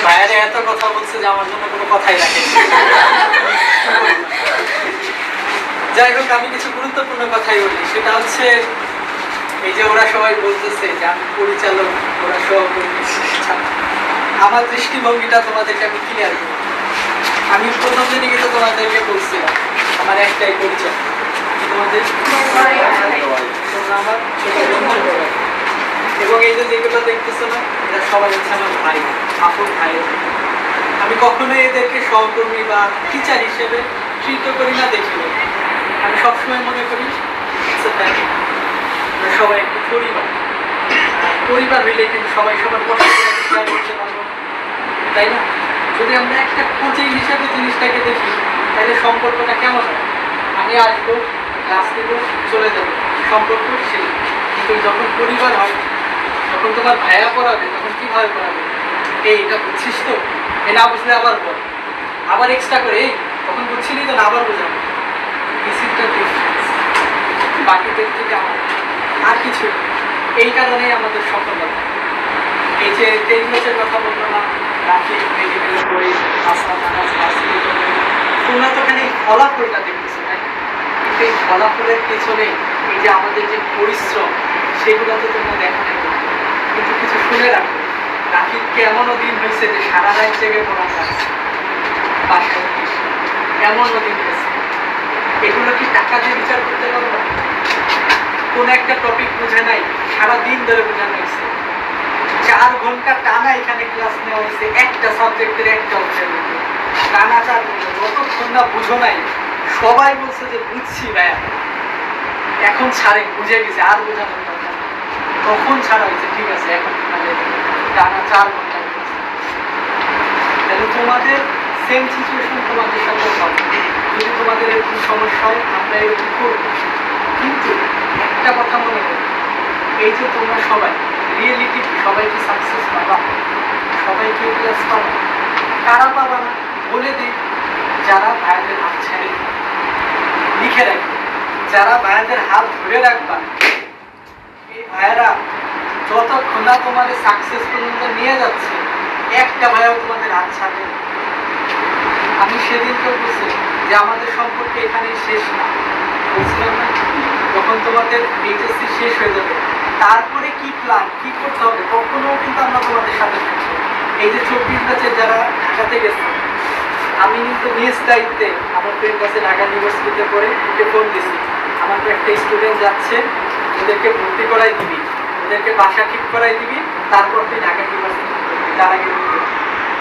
বাইরে এত কথা বলছে যে আমার জন্য কোনো কথাই রাখে। যাই হোক, আমি কিছু গুরুত্বপূর্ণ কথাই বলি। সেটা হচ্ছে এই যে ওরা সবাই বলতেছে যে আমি পরিচালক, ওরা সহকর্মী। আমার দৃষ্টিভঙ্গিটা তোমাদেরকে আমি ক্লিয়ার করি। আমি প্রথম দিনই কিন্তু তোমাদেরকে বলছিলাম আমার একটাই পরিচয়, তোমাদের তোমরা আমার ছোট বন্ধু। এবং এই যে যেগুলো দেখতেছো না, এরা সবাই হচ্ছে আমার ভাই, আপন ভাই। আমি কখনোই এদেরকে সহকর্মী বা টিচার হিসেবে ট্রিট করি না, দেখি। আমি সবসময় মনে করি সবাই একটু পরিবার। পরিবার হইলে কিন্তু সবাই সবার কথা করতে পারবো, তাই না? যদি আমরা একটা কোচিং হিসাবে জিনিসটাকে দেখি, তাহলে সম্পর্কটা কেমন হয়? আমি আসবো, ক্লাস দেবো, চলে যাবো, সম্পর্ক সেই। কিন্তু যখন পরিবার হয়, যখন তোমার ভাইয়া পড়াবে, তখন কীভাবে পড়াবে? এটা বুঝছিস তো? এ না বুঝলে আবার বল, আবার এক্সট্রা করে তখন বুঝছিলি তো না, আবার বোঝাবো। ডিসিপ্লিনটা ডিফারেন্স বাকিদের থেকে আমার আর কিছু। এই কারণেই আমাদের সফলতা। এই যে 3 বছরের কথা বললো না, রাখি মেডিকেল বই, তোমরা তো খালি ফলাফলটা দেখতেছো, তাই না? কিন্তু এই ফলাফলের পেছনে এই যে আমাদের যে পরিশ্রম, সেগুলো তো তোমরা দেখা নেই। কিন্তু কিছু শুনে রাখো, রাখিকে এমনও দিন হয়েছে যে সারা রাত জেগে পড়া যাচ্ছে বাসায়, এমনও দিন হয়েছে। এগুলো কি টাকা দিয়ে বিচার করতে পারবো? কোন একটা টপিক বুঝে নাই, সারাদিন ধরে বোঝানো হয়েছে, 4 ঘন্টা টানা এখানে ক্লাস নেওয়া হয়েছে, একটা সাবজেক্টের একটা অংশের মধ্যে টানা 4 ঘন্টা। যতক্ষণ না বুঝো নাই, সবাই বলছে যে বুঝছি ভাইয়া, এখন ছাড়ে, বুঝে গেছে, আর বোঝানোর কথা। তখন ছাড়া হয়েছে, ঠিক আছে এখন টানা 4 ঘন্টা। তাহলে তোমাদের সেম সিচুয়েশন তোমাদের সাথে হবে। যদি তোমাদের এরকম সমস্যা হয়, আমরা এরকম করবো। কিন্তু একটা কথা মনে করো, এই যে তোমরা সবাই রিয়েলিটি, সবাই কি সাকসেস পাবা? সবাই কি ক্লাস পাবা? কারা পাবা না বলে দিই, যারা ভাইয়াদের হাত ছেড়ে লিখে রাখবে, যারা ভাইয়াদের হাত ধরে রাখবা, এই ভাইয়ারা যতক্ষণ না তোমাদের সাকসেস পর্যন্ত নিয়ে যাচ্ছে, একটা ভাইয়াও তোমাদের হাত ছাড়বে। আমি সেদিনকেও বলছি যে আমাদের সম্পর্কে এখানেই শেষ না, বলছিলাম না? যখন তোমাদের এইচএসসি শেষ হয়ে যাবে, তারপরে কি প্ল্যান, কি করতে হবে, কখনো কিন্তু আমরা তোমাদের সাথে থাকবো। এই যে 24 ব্যাচে যারা ঢাকাতে গেছে, আমি কিন্তু নিজ দায়িত্বে আমার ফ্রেন্ড কাছে ঢাকা ইউনিভার্সিটিতে পড়ে ওকে ফোন দিছি, আমার তো একটা স্টুডেন্ট যাচ্ছে, ওদেরকে ভর্তি করাই দিবি, ওদেরকে বাসা ঠিক করাই দিবি, তারপর তুই ঢাকা ইউনিভার্সিটি তার আগে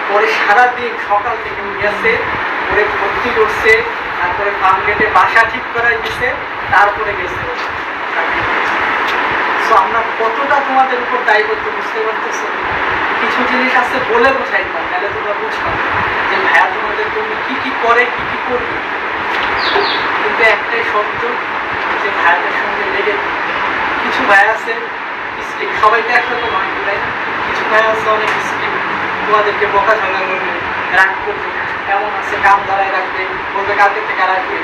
পরে সারাদিন সকাল থেকে গেছে, ওরে ভর্তি করছে, তারপরে ফার্ম গেটে বাসা ঠিক করাই দিছে, তারপরে গেছে। সো আমরা কতটা তোমাদের উপর দায়বদ্ধ, বুঝতে পারতেছো? কিছু জিনিস আছে বলে বোঝাই না, তাহলে তোমরা বুঝবা যে ভাইয়া তোমাদের জন্য কি কি করে, কি কি করবে। কিন্তু একটাই শব্দ, যে ভাইয়াদের সঙ্গে লেগে। কিছু ভাই আছে স্ট্রিক্ট, সবাইকে একরকম হয়, তাই না? কিছু ভাই আছে অনেক স্ট্রিক্ট, তোমাদেরকে বকাঝকা করবে, রাগ করবে। এমন আছে কাম দাঁড়ায় রাখবে, বলবে কালকের থেকে রাখবে।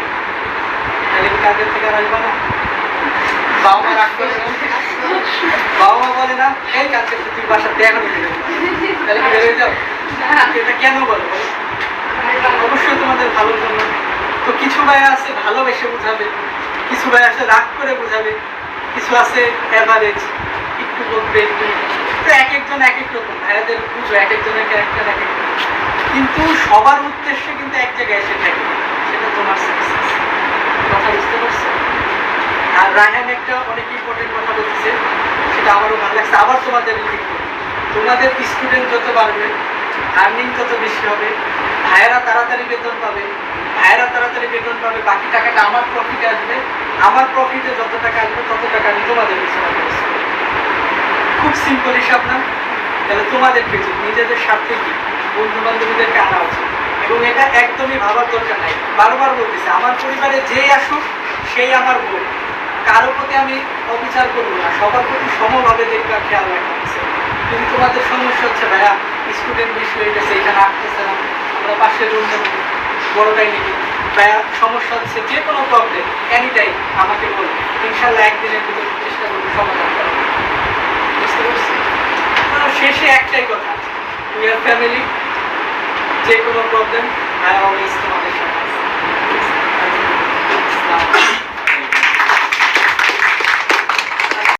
তাহলে কি কালকের থেকে রাখবে না? বাবা মা রাগ করে, বাবা মা বলে না এই কালকে তুই বাসাতে এখনই বেরো, তাহলে কি বেরোয় যাও? এটা কেন বলো? অবশ্যই তোমাদের ভালোর জন্য। তো কিছু ভাই আছে ভালোবেসে বোঝাবে, কিছু ভাই আছে রাগ করে বোঝাবে, কিছু আছে অ্যাভারেজ, একটু বলবে একটু। তো এক একজন এক এক রকম, ভাইয়াদের বুঝো এক একজনের ক্যারেক্টার এক এক রকম। কিন্তু সবার উদ্দেশ্যে কিন্তু এক জায়গায় এসে থাকে, সেটা তোমার সাকসেস। কথা বুঝতে পারছো? আর রায়হান একটা অনেক ইম্পর্টেন্ট কথা বলতেছে, সেটা আমারও ভালো লাগছে। আবার তোমাদের তোমাদের স্টুডেন্ট যত বাড়বে, আর্নিং তত বেশি হবে, ভাইয়েরা তাড়াতাড়ি বেতন পাবে, ভাইয়েরা তাড়াতাড়ি বেতন পাবে, বাকি টাকাটা আমার প্রফিটে আসবে, আমার প্রফিটে যত টাকা আসবে তত টাকা আমি তোমাদের পিছনে খরচ করব। খুব সিম্পল হিসাব না? তাহলে তোমাদের কিছু নিজেদের স্বার্থে কি বন্ধু বান্ধবীদেরকে আনা উচিত। এবং এটা একদমই ভাবার দরকার নাই, বারবার বলতেছে আমার পরিবারে যেই আসুক সেই আমার বোন, কারো প্রতি আমি অবিচার করবো না, সবার প্রতি সমভাবে দেখবে, খেয়াল রাখা হচ্ছে। যদি তোমাদের সমস্যা হচ্ছে ভাইয়া স্টুডেন্ট বেশি হয়ে গেছে, এখানে আসতেছে না, আমরা পাশের রুম নেব, বড়টাই নিবি, ভাইয়া সমস্যা হচ্ছে, যে কোনো প্রবলেম এনিটাইম আমাকে বলবে, ইনশাল্লাহ একদিনের ভিতরে চেষ্টা করবো সমাধান করার। বুঝতে পারছি? শেষে একটাই কথা, উই আর ফ্যামিলি, যে কোনো প্রবলেম ভাইয়া অলওয়েজ তোমাদের সাথে